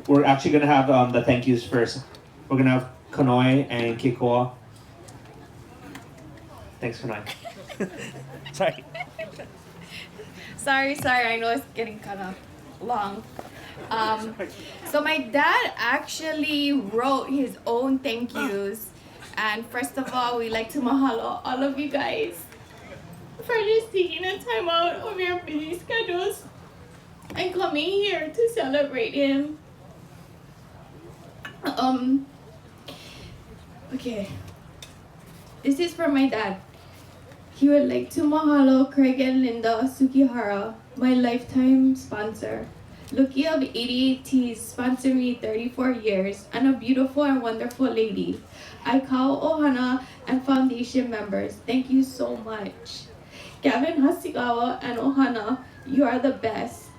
we're actually gonna have the thank yous first. We're gonna have Kanoe and Kekoa. Thanks, Kanoe. Sorry. Sorry. I know it's getting kind of long. So my dad actually wrote his own thank yous. And first of all, we like to mahalo all of you guys for just taking the time out of your busy schedules and coming here to celebrate him. Okay. This is for my dad. He would like to mahalo Craig and Linda Sukihara, my lifetime sponsor. Lucky of 88T's sponsored me 34 years, and a beautiful and wonderful lady. Aikau Ohana and foundation members, thank you so much. Gavin Hasigawa and Ohana, you are the best.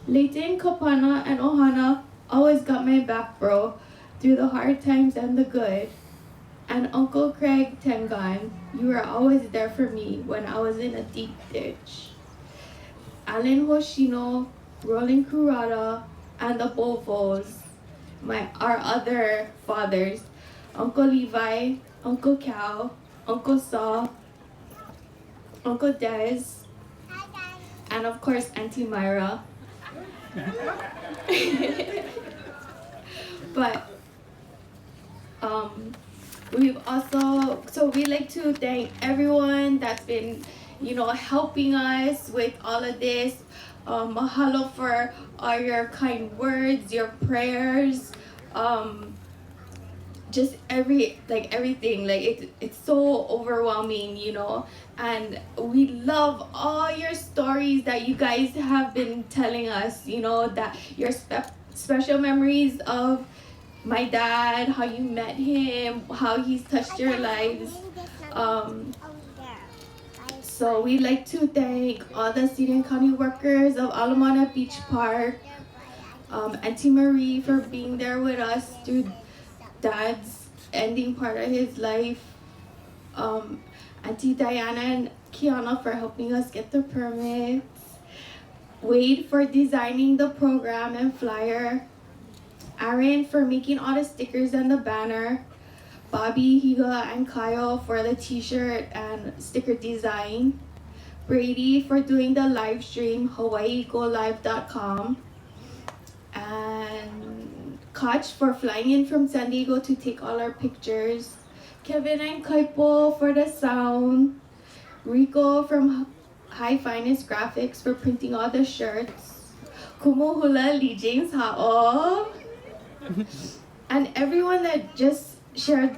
Leighton Kapana and Ohana always got my back, bro, through the hard times and the good. And Uncle Craig Tengan, you were always there for me when I was in a deep ditch. Alan Hoshino, Roland Kurata, and the Bovos, our other fathers, Uncle Levi, Uncle Cal, Uncle Saul, Uncle Des, and of course Auntie Myra. But we've also, so we like to thank everyone that's been, helping us with all of this. Mahalo for all your kind words, your prayers, just everything. Like it's so overwhelming, and we love all your stories that you guys have been telling us, that your special memories of my dad, how you met him, how he's touched your lives. So we'd like to thank all the student county workers of Ala Moana Beach Park, Auntie Marie for being there with us through Dad's ending part of his life, Auntie Diana and Kiana for helping us get the permits, Wade for designing the program and flyer, Aaron for making all the stickers and the banner, Bobby, Higa, and Kyle for the t-shirt and sticker design, Brady for doing the live stream, HawaiiGoLive.com, and Koch for flying in from San Diego to take all our pictures, Kevin and Kaipo for the sound, Rico from High Finest Graphics for printing all the shirts, Kumuhula Lee James Ha'o, and everyone that just shared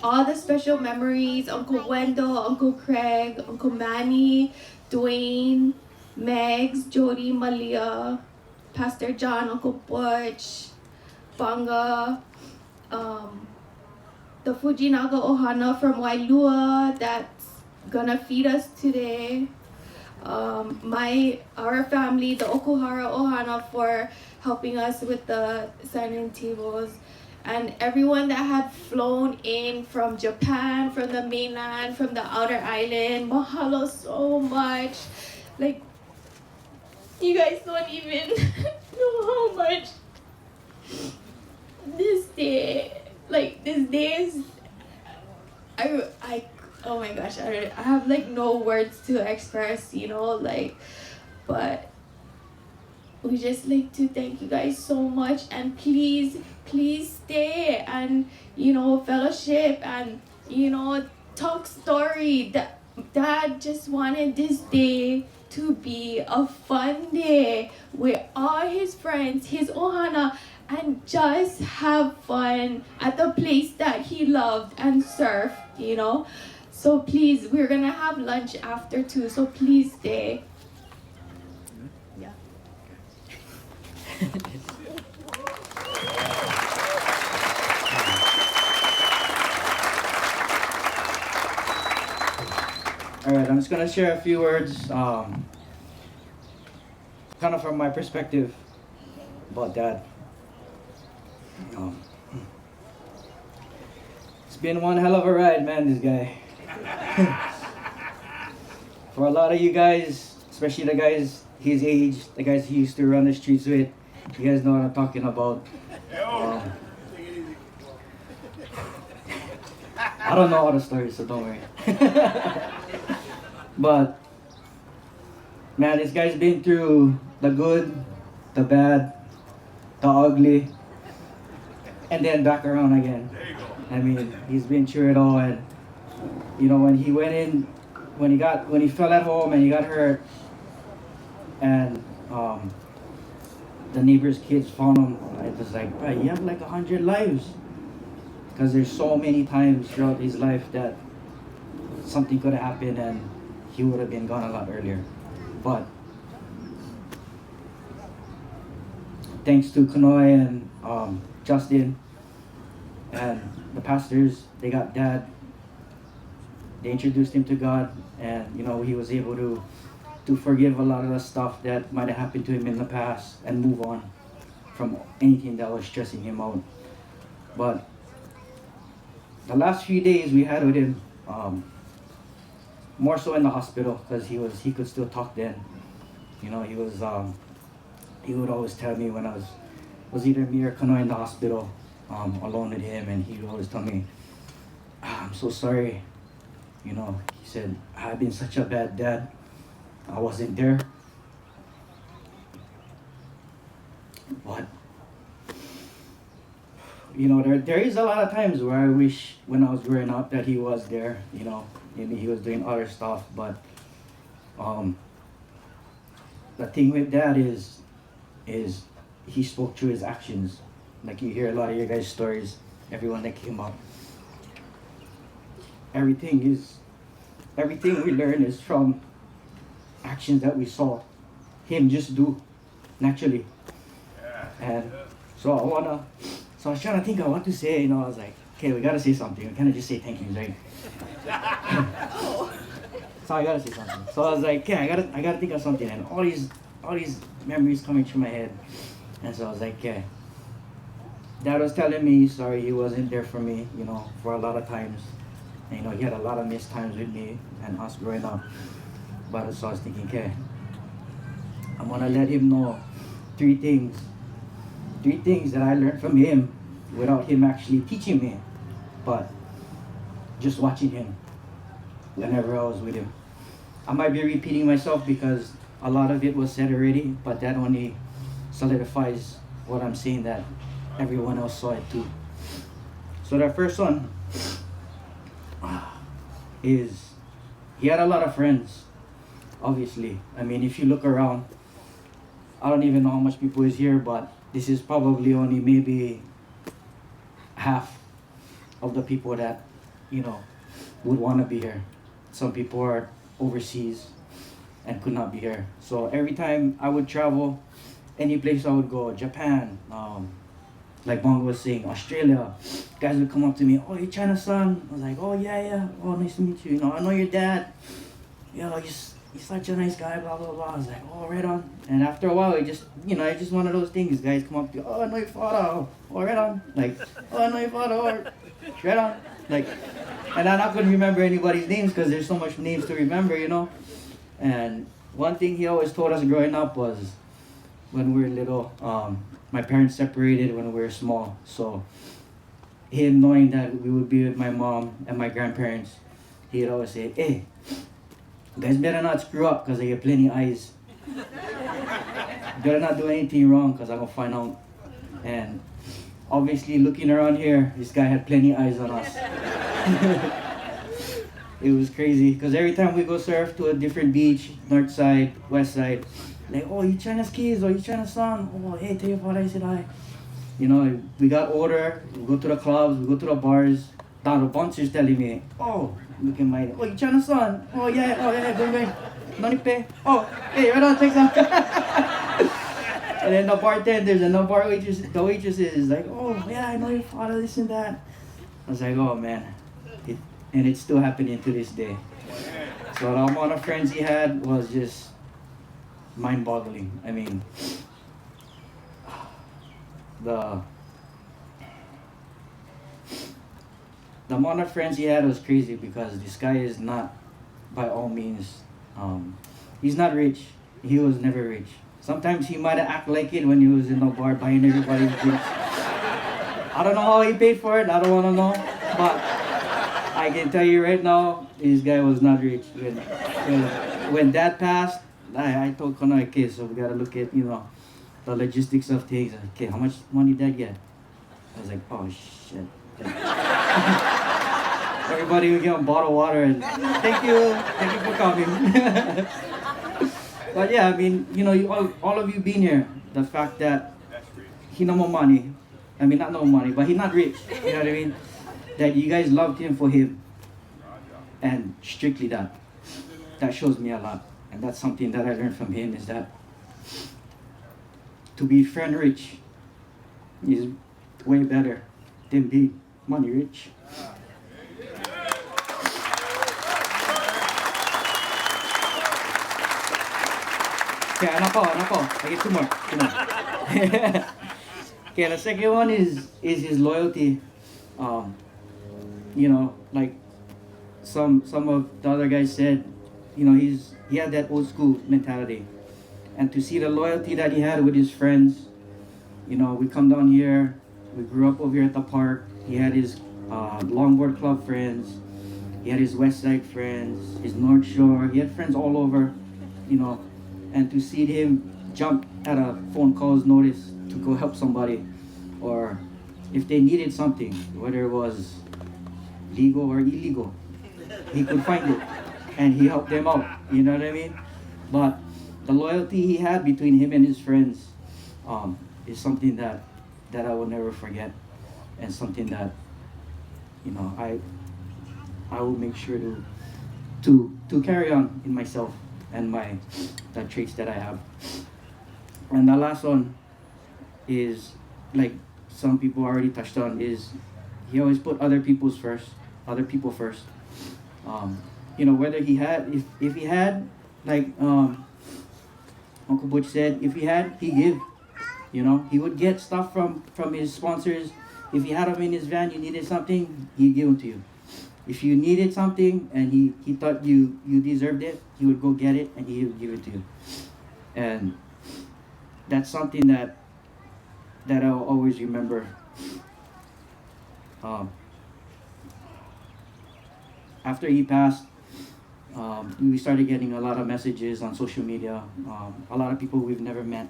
all the special memories, Uncle Wendell, Uncle Craig, Uncle Manny, Dwayne, Megs, Jody, Malia, Pastor John, Uncle Butch, Banga, the Fujinaga Ohana from Wailua that's gonna feed us today, our family, the Okuhara Ohana, for helping us with the signing tables, and everyone that had flown in from Japan, from the mainland, from the outer island. Mahalo so much. Like, you guys don't even know how much this day is, oh my gosh, I have like no words to express, but we just like to thank you guys so much, and please stay and fellowship and talk story. Dad just wanted this day to be a fun day with all his friends, his ohana, and just have fun at the place that he loved and surf, So please, we're gonna have lunch after too, so please stay. Yeah. Alright, I'm just gonna share a few words, kind of from my perspective about Dad. It's been one hell of a ride, man, this guy. For a lot of you guys, especially the guys his age, the guys he used to run the streets with, you guys know what I'm talking about. I don't know all the stories, so don't worry. But man, this guy's been through the good, the bad, the ugly, and then back around again. I mean, he's been through it all, and you know, when he went in, when he fell at home and he got hurt, and the neighbor's kids found him, it was like, bro, you have like 100 lives, because there's so many times throughout his life that something could have happened and he would have been gone a lot earlier. But thanks to Kanoe and Justin and the pastors, they got Dad. They introduced him to God, and you know, he was able to forgive a lot of the stuff that might have happened to him in the past and move on from anything that was stressing him out. But the last few days we had with him, more so in the hospital, because he could still talk then. You know, he would always tell me when I was either me or Kanoe in the hospital, alone with him, and he would always tell me, I'm so sorry. You know, he said, I've been such a bad dad. I wasn't there. But, you know, there is a lot of times where I wish when I was growing up that he was there, you know, maybe he was doing other stuff, but the thing with Dad is he spoke through his actions. Like you hear a lot of your guys' stories, everyone that came up. Everything we learn is from actions that we saw him just do naturally. And so I was trying to think of what to say, you know, I was like, okay, we gotta say something. We can't just say thank you, right? So I gotta say something. So I was like, okay, I gotta think of something, and all these memories coming through my head. And so I was like, okay. Dad was telling me sorry he wasn't there for me, you know, for a lot of times. And, you know, he had a lot of missed times with me and us growing up. But so I was thinking, okay, I'm gonna let him know three things that I learned from him without him actually teaching me, but just watching him whenever I was with him. I might be repeating myself because a lot of it was said already, but that only solidifies what I'm saying, that everyone else saw it too. So the first one is he had a lot of friends, obviously. I mean, if you look around, I don't even know how much people is here, but this is probably only maybe half of the people that, you know, would want to be here. Some people are overseas and could not be here. So every time I would travel, any place I would go, Japan, like Bongo was saying, Australia, guys would come up to me, oh, you're China-san? I was like, oh, yeah, oh, nice to meet you. You know, I know your dad. You know, he's such a nice guy, blah, blah, blah. I was like, oh, right on. And after a while, it's just one of those things. Guys come up to you, oh, I know your father. Oh, right on. Like, oh, I know your father. Oh, right on. Like, and I'm not going to remember anybody's names because there's so much names to remember, you know. And one thing he always told us growing up was when we were little, my parents separated when we were small. So him knowing that we would be with my mom and my grandparents, he'd always say, hey, you guys better not screw up because I get plenty eyes. Better not do anything wrong because I'm going to find out. And obviously looking around here, this guy had plenty eyes on us. It was crazy because every time we go surf to a different beach, north side, west side, like, oh, you China's kids, or you China's son, oh, hey, tell your father I said hi. You know, we got older, we go to the clubs, we go to the bars. Now the bouncers telling me, oh, look at my, oh, you China's son, oh yeah, going, no need pay, oh, hey, right on, take some. And then the bartenders and the waitresses is like, oh, yeah, I know your father, this and that. I was like, oh, man. And it's still happening to this day. So the amount of friends he had was just mind-boggling. I mean, the amount of friends he had was crazy because this guy is not, by all means, he's not rich. He was never rich. Sometimes he might have acted like it when he was in the bar buying everybody's drinks. I don't know how he paid for it. I don't want to know. But I can tell you right now, this guy was not rich. When Dad passed, I told Kanoe, okay, so we gotta look at, the logistics of things. Okay, how much money Dad get? I was like, oh shit. Everybody would get a bottle of water and thank you for coming. But yeah, I mean, all of you being here, the fact that he no more money, I mean not no money, but he's not rich, you know what I mean? That you guys loved him for him, and strictly that shows me a lot. And that's something that I learned from him, is that to be friend rich is way better than be money rich. Okay, anak ko. I get two more. Okay, the second one is his loyalty. Like some of the other guys said, he had that old school mentality. And to see the loyalty that he had with his friends, we come down here, we grew up over here at the park. He had his longboard club friends, he had his West Side friends, his North Shore, he had friends all over, and to see him jump at a phone call's notice to go help somebody, or if they needed something, whether it was legal or illegal, he could find it and he helped them out, you know what I mean? But the loyalty he had between him and his friends is something that I will never forget, and something that I will make sure to carry on in myself and the traits that I have. And the last one is, like some people already touched on, is he always put other people first. Whether if he had, like Uncle Butch said, if he had, he give. He would get stuff from his sponsors. If he had them in his van, you needed something, he'd give them to you. If you needed something and he thought you deserved it, he would go get it and he would give it to you. And that's something that I'll always remember. After he passed, we started getting a lot of messages on social media. A lot of people we've never met,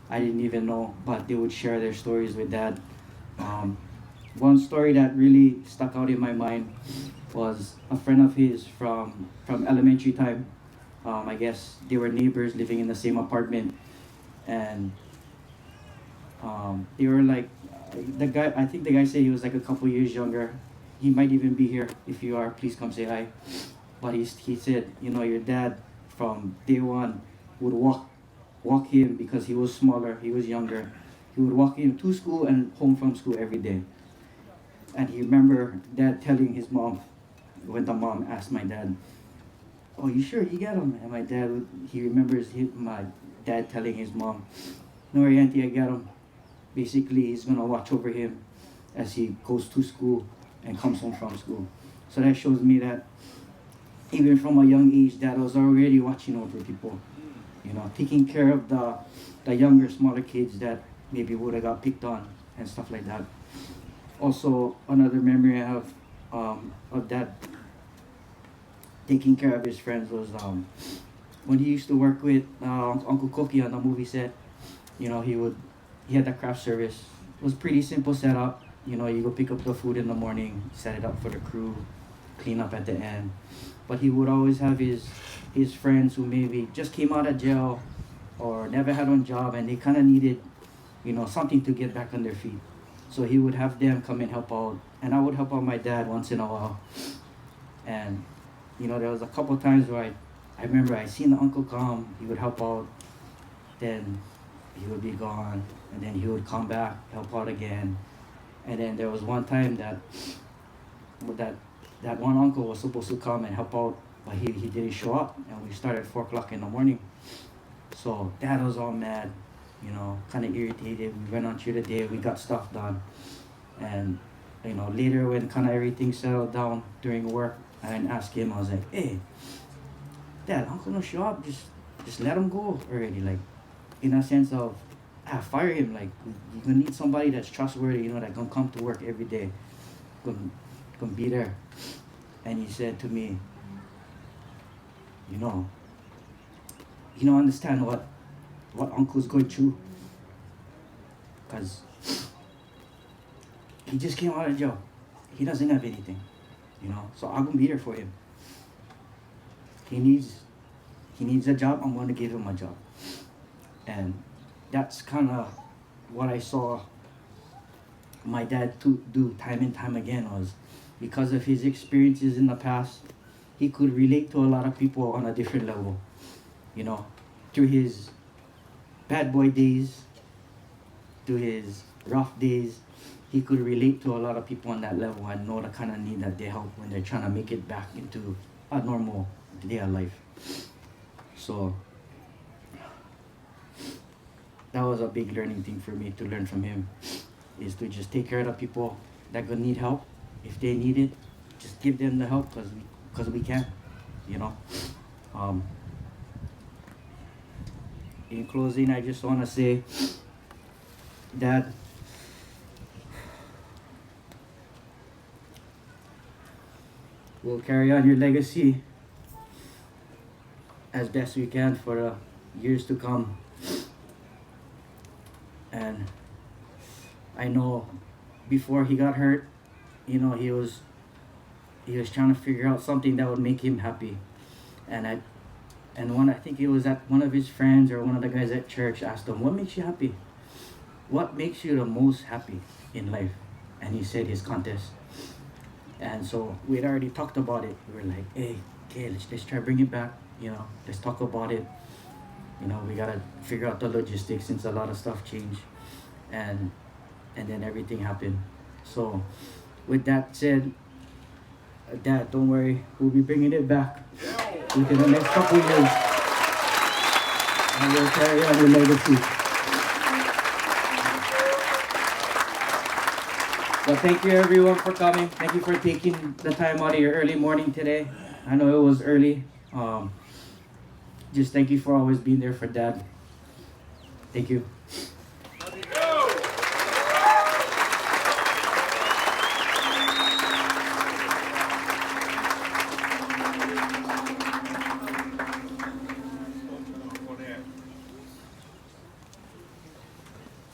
I didn't even know, but they would share their stories with Dad. One story that really stuck out in my mind was a friend of his from elementary time. I guess they were neighbors living in the same apartment, and they were like, I think the guy said he was like a couple years younger. He might even be here. If you are, please come say hi. But he said, your dad from day one would walk him, because he was smaller, he was younger. He would walk him to school and home from school every day. And he remember Dad telling his mom, when the mom asked my dad, "Oh, you sure you get him?" And my dad he remembers my dad telling his mom, "No worry, auntie, I got him." Basically, he's gonna watch over him as he goes to school and comes home from school. So that shows me that even from a young age, Dad was already watching over people, taking care of the younger, smaller kids that maybe would have got picked on and stuff like that. Also, another memory I have of Dad taking care of his friends was when he used to work with Uncle Koki on the movie set. He had the craft service. It was pretty simple setup. You go pick up the food in the morning, set it up for the crew, clean up at the end. But he would always have his friends who maybe just came out of jail or never had a job, and they kind of needed, something to get back on their feet. So he would have them come and help out, and I would help out my dad once in a while. And there was a couple times where I remember I seen the uncle come, he would help out, then he would be gone, and then he would come back, help out again. And then there was one time that one uncle was supposed to come and help out, but he didn't show up, and we started at 4 o'clock in the morning. So Dad was all mad, kind of irritated. We went on through the day, we got stuff done. And, later when kind of everything settled down during work, I asked him, I was like, "Hey, Dad, Uncle don't show up, just let him go already." Like, in a sense of, fire him. Like, you're gonna need somebody that's trustworthy, that gonna come to work every day, gonna be there. and he said to me, you don't understand what Uncle's going through, because he just came out of jail. He doesn't have anything, so I'm gonna be here for him. He needs a job, I'm gonna give him a job. And that's kind of what I saw my dad do time and time again. Was because of his experiences in the past, he could relate to a lot of people on a different level, through his bad boy days, through his rough days. He could relate to a lot of people on that level and know the kind of need that they help when they're trying to make it back into a normal day of life. So that was a big learning thing for me to learn from him, is to just take care of the people that gonna need help. If they need it, just give them the help, because we can, In closing, I just want to say, Dad, we'll carry on your legacy as best we can for the years to come. And I know before he got hurt, he was trying to figure out something that would make him happy. I think it was that one of his friends or one of the guys at church asked him, what makes you happy? What makes you the most happy in life? And he said his contest. And so we'd already talked about it. We were like, hey, okay, let's try to bring it back. Let's talk about it. We gotta figure out the logistics since a lot of stuff changed. And then everything happened. So with that said, Dad, don't worry, we'll be bringing it back within the next couple years. And we'll carry on your legacy. Well, thank you everyone for coming. Thank you for taking the time out of your early morning today. I know it was early. Just thank you for always being there for Dad. Thank you.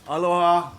Aloha.